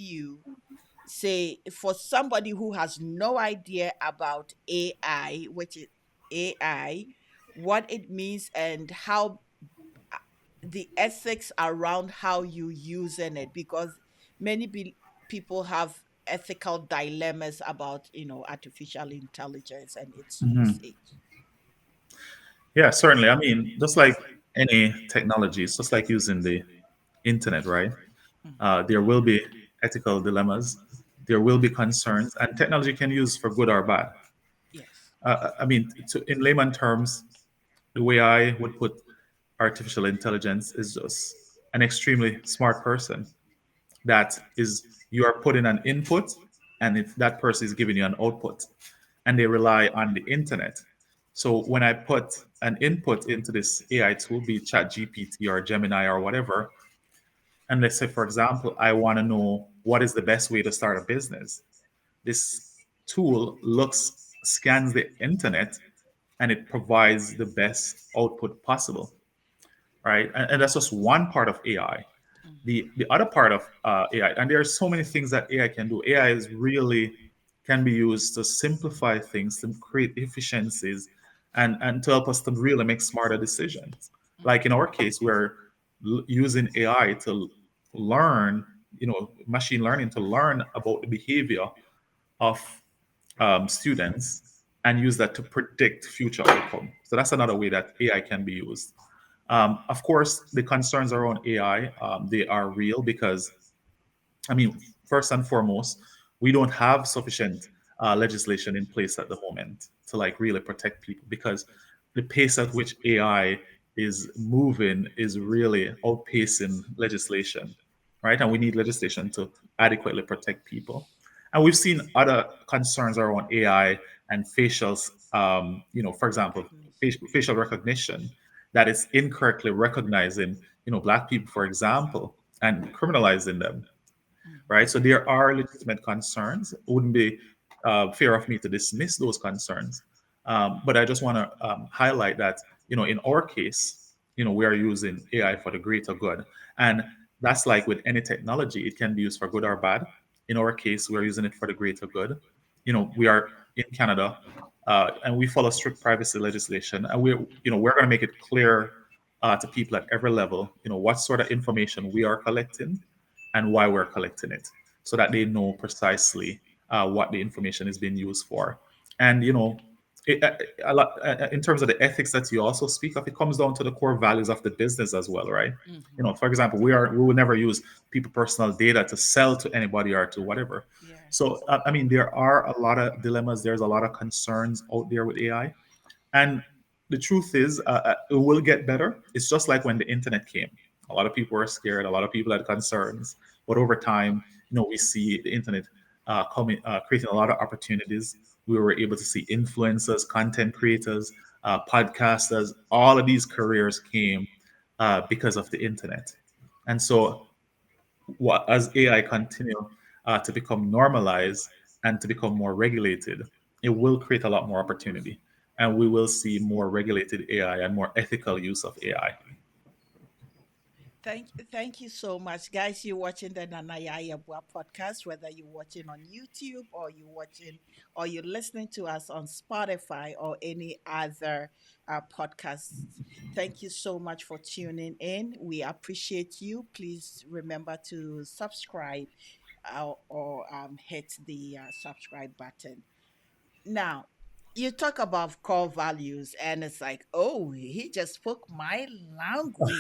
you say, for somebody who has no idea about AI, which is AI, what it means and how the ethics around how you using it, because many people have ethical dilemmas about artificial intelligence and its Mhm. usage. Yeah, certainly. I mean, just like any technology, it's just like using the internet, right? Mhm. There will be ethical dilemmas, there will be concerns, and technology can use for good or bad. Yes. I mean, in layman terms, the way I would put artificial intelligence is just an extremely smart person that is you are putting an input, and if that person is giving you an output, and they rely on the internet. So when I put an input into this AI tool, be it chat GPT or Gemini or whatever, and let's say, for example, I want to know what is the best way to start a business. This tool scans the internet, and it provides the best output possible, right? And that's just one part of AI. Mhm. The other part of AI, and there are so many things that AI can do. AI is really can be used to simplify things, to create efficiencies, and to help us to really make smarter decisions. Like in Mhm. our case, we're using AI to learn, machine learning to learn about the behavior of students and use that to predict future outcome. So that's another way that AI can be used. Of course, the concerns around AI, they are real because, I mean, first and foremost, we don't have sufficient legislation in place at the moment to like really protect people, because the pace at which AI is moving is really outpacing legislation, right? And we need legislation to adequately protect people. And we've seen other concerns around AI and facials, for example, Recognition. facial recognition that is incorrectly recognizing, black people, for example, and criminalizing them, Mhm. right? So there are legitimate concerns. It wouldn't be fair of me to dismiss those concerns. But I just want to highlight that, in our case, we are using AI for the greater good. And that's like with any technology, it can be used for good or bad. In our case, we're using it for the greater good. We are in Canada, and we follow strict privacy legislation. And we're going to make it clear to people at every level, what sort of information we are collecting and why we're collecting it, so that they know precisely what the information is being used for. And in terms of the ethics that you also speak of, it comes down to the core values of the business as well, right? Mhm. For example, we will never use people personal data to sell to anybody or to whatever. So Yes. I mean, there are a lot of dilemmas. There's a lot of concerns out there with AI, and the truth is, it will get better. It's just like when the internet came. A lot of people were scared. A lot of people had concerns. But over time, we see the internet creating a lot of opportunities. We were able to see influencers, content creators, podcasters. All of these careers came because of the internet. And so, as AI continue to become normalized and to become more regulated, it will create a lot more opportunity, and we will see more regulated AI and more ethical use of AI. Thank you so much, guys. You're watching the Nana Yaa Yeboaa podcast, whether you're watching on YouTube or you're listening to us on Spotify or any other podcasts. Thank you so much for tuning in. We appreciate you. Please remember to subscribe or hit the subscribe button. Now, you talk about core values, and it's like, oh, he just spoke my language.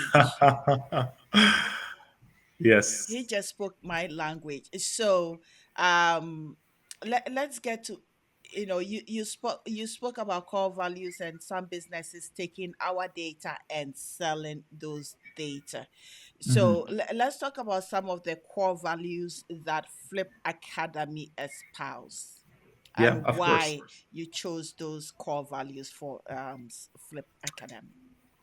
Yes. He just spoke my language. So, um, let's get to, you spoke about core values and some businesses taking our data and selling those data. Mhm. So let's talk about some of the core values that Flip Academy espouse Yeah, and of course. why you chose those core values for Flip Academy.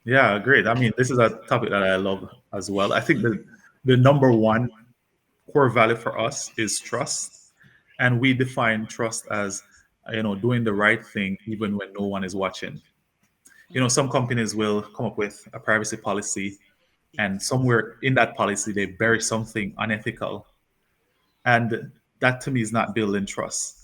Yeah, great. I mean, this is a topic that I love as well. I think the number one core value for us is trust, and we define trust as doing the right thing even when no one is watching. Some companies will come up with a privacy policy, and Yes. somewhere in that policy they bury something unethical, And that to me is not building trust.